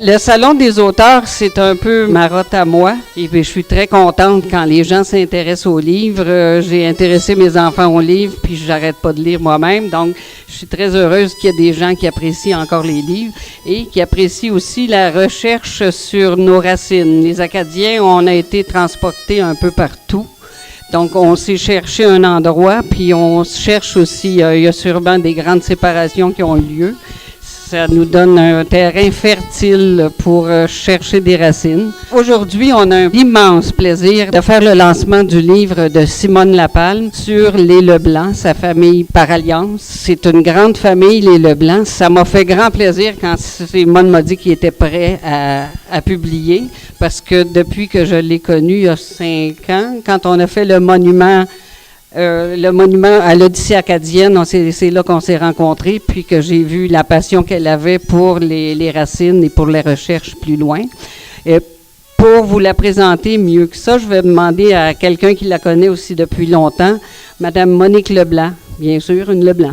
Le Salon des auteurs, c'est un peu ma rotte à moi. Et puis, je suis très contente quand les gens s'intéressent aux livres. J'ai intéressé mes enfants aux livres, puis j'arrête pas de lire moi-même. Donc, je suis très heureuse qu'il y ait des gens qui apprécient encore les livres et qui apprécient aussi la recherche sur nos racines. Les Acadiens, on a été transportés un peu partout. Donc, on s'est cherché un endroit, puis on cherche aussi, il y a sûrement des grandes séparations qui ont eu lieu. Ça nous donne un terrain fertile pour chercher des racines. Aujourd'hui, on a un immense plaisir de faire le lancement du livre de Simone Lapalme sur les Leblanc, sa famille par alliance. C'est une grande famille, les Leblanc. Ça m'a fait grand plaisir quand Simone m'a dit qu'il était prêt à publier, parce que depuis que je l'ai connu il y a 5 ans, quand on a fait le monument à l'Odyssée acadienne, c'est là qu'on s'est rencontrés, puis que j'ai vu la passion qu'elle avait pour les racines et pour les recherches plus loin. Et pour vous la présenter mieux que ça, je vais demander à quelqu'un qui la connaît aussi depuis longtemps, Madame Monique Leblanc, bien sûr, une Leblanc.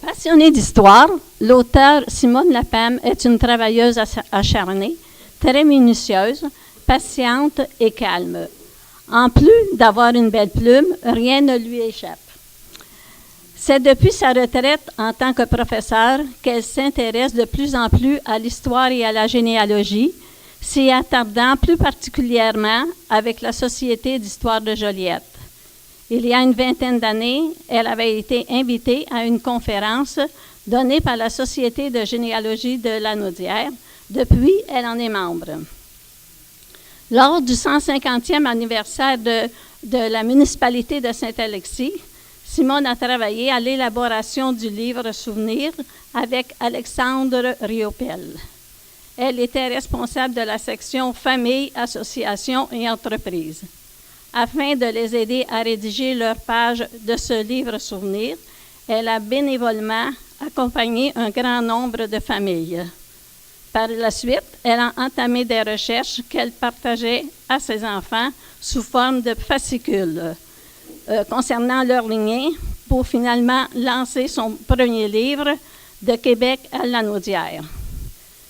Passionnée d'histoire, l'auteure Simone Lapalme est une travailleuse acharnée, très minutieuse, patiente et calme. En plus d'avoir une belle plume, rien ne lui échappe. C'est depuis sa retraite en tant que professeure qu'elle s'intéresse de plus en plus à l'histoire et à la généalogie, s'y attardant plus particulièrement avec la Société d'histoire de Joliette. Il y a une vingtaine d'années, elle avait été invitée à une conférence donnée par la Société de généalogie de Lanaudière. Depuis, elle en est membre. Lors du 150e anniversaire de la municipalité de Saint-Alexis, Simone a travaillé à l'élaboration du livre Souvenirs avec Alexandre Riopel. Elle était responsable de la section Famille, Associations et Entreprises. Afin de les aider à rédiger leur page de ce livre Souvenirs, elle a bénévolement accompagné un grand nombre de familles. Par la suite, elle a entamé des recherches qu'elle partageait à ses enfants sous forme de fascicules concernant leur lignée pour finalement lancer son premier livre, De Québec à Lanaudière.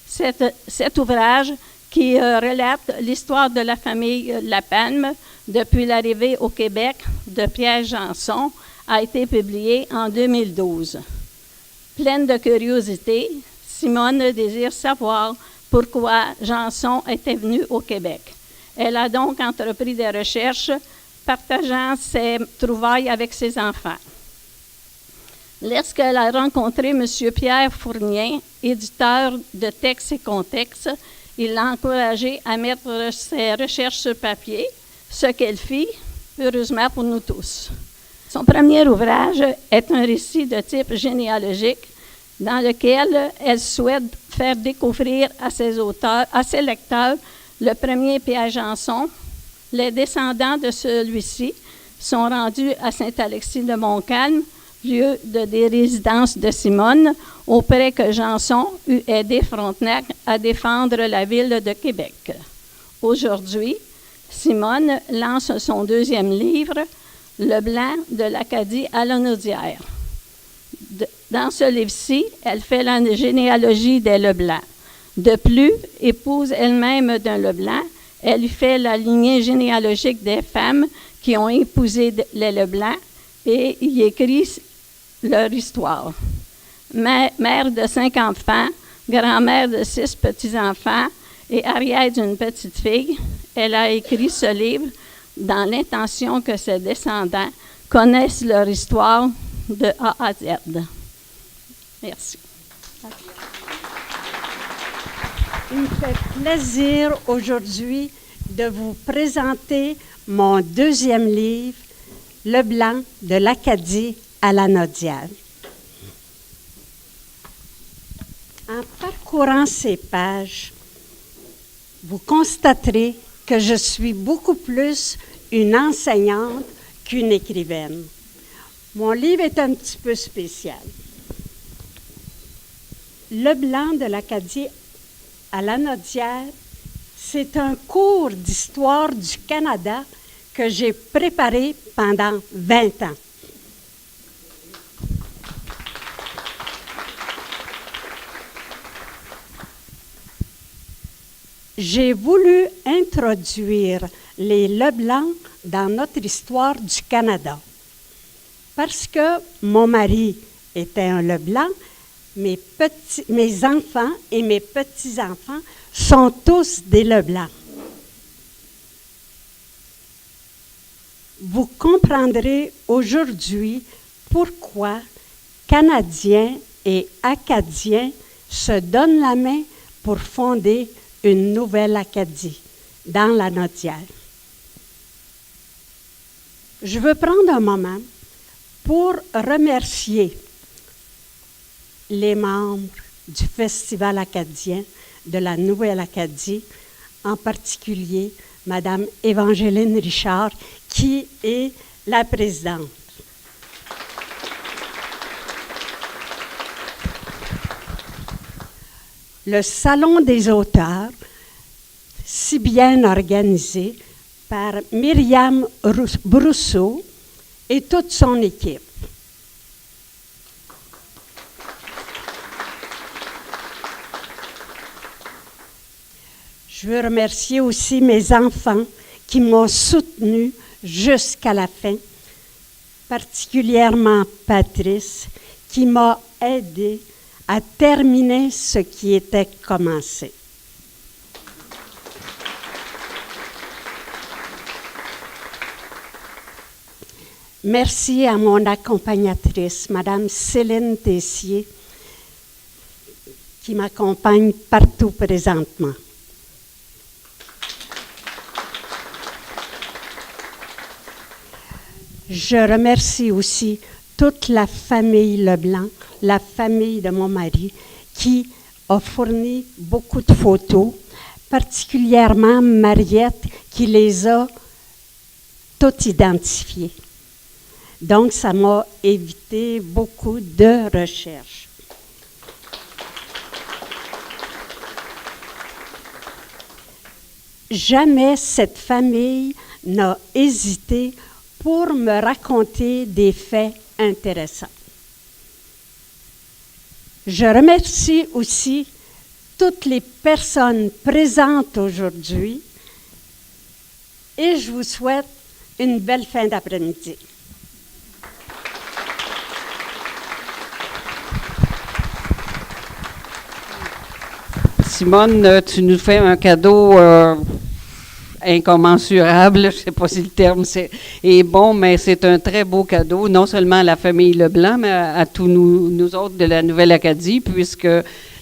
Cet ouvrage qui relate l'histoire de la famille Lapalme depuis l'arrivée au Québec de Pierre Janson a été publié en 2012. Pleine de curiosité, Simone désire savoir pourquoi Janson était venu au Québec. Elle a donc entrepris des recherches, partageant ses trouvailles avec ses enfants. Lorsqu'elle a rencontré M. Pierre Fournien, éditeur de Textes et Contextes, il l'a encouragée à mettre ses recherches sur papier, ce qu'elle fit, heureusement pour nous tous. Son premier ouvrage est un récit de type généalogique dans lequel elle souhaite faire découvrir à ses lecteurs le premier Pierre Janson. Les descendants de celui-ci sont rendus à Saint-Alexis-de-Montcalm, lieu des résidences de Simone, auprès que Janson eut aidé Frontenac à défendre la ville de Québec. Aujourd'hui, Simone lance son deuxième livre, Leblanc de l'Acadie à Lanaudière. Dans ce livre-ci, elle fait la généalogie des Leblanc. De plus, épouse elle-même d'un Leblanc, elle fait la lignée généalogique des femmes qui ont épousé les Leblanc et y écrit leur histoire. Mère de 5 enfants, grand-mère de 6 petits-enfants et arrière d'une petite fille, elle a écrit ce livre dans l'intention que ses descendants connaissent leur histoire de A à Z. Merci. Il me fait plaisir aujourd'hui de vous présenter mon deuxième livre, Leblanc de l'Acadie à Lanaudière. En parcourant ces pages, vous constaterez que je suis beaucoup plus une enseignante qu'une écrivaine. Mon livre est un petit peu spécial. Leblanc de l'Acadie à Lanaudière, c'est un cours d'histoire du Canada que j'ai préparé pendant 20 ans. j'ai voulu introduire les Leblanc dans notre histoire du Canada. Parce que mon mari était un Leblanc, mes enfants et mes petits-enfants sont tous des Leblanc. Vous comprendrez aujourd'hui pourquoi Canadiens et Acadiens se donnent la main pour fonder une nouvelle Acadie dans la Nodière. Je veux prendre un moment pour remercier les membres du Festival acadien de la Nouvelle-Acadie, en particulier Madame Évangeline Richard, qui est la présidente. Le Salon des auteurs, si bien organisé par Myriam Brousseau et toute son équipe. Je veux remercier aussi mes enfants qui m'ont soutenue jusqu'à la fin, particulièrement Patrice, qui m'a aidée à terminer ce qui était commencé. Merci à mon accompagnatrice, Madame Céline Tessier, qui m'accompagne partout présentement. Je remercie aussi toute la famille Leblanc, la famille de mon mari, qui a fourni beaucoup de photos, particulièrement Mariette, qui les a toutes identifiées. Donc, ça m'a évité beaucoup de recherches. Jamais cette famille n'a hésité pour me raconter des faits intéressants. Je remercie aussi toutes les personnes présentes aujourd'hui et je vous souhaite une belle fin d'après-midi. Simone, tu nous fais un cadeau incommensurable, je ne sais pas si le terme est bon, mais c'est un très beau cadeau, non seulement à la famille Leblanc, mais à tous nous autres de la Nouvelle-Acadie, puisque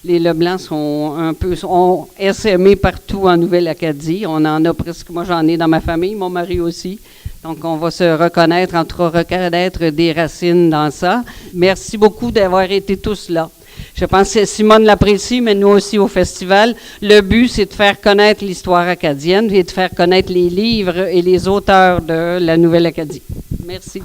les Leblanc sont essaimés partout en Nouvelle-Acadie. On en a presque, moi j'en ai dans ma famille, mon mari aussi. Donc on va se reconnaître, reconnaître des racines dans ça. Merci beaucoup d'avoir été tous là. Je pense que Simone l'apprécie, mais nous aussi au festival. Le but, c'est de faire connaître l'histoire acadienne et de faire connaître les livres et les auteurs de la Nouvelle-Acadie. Merci.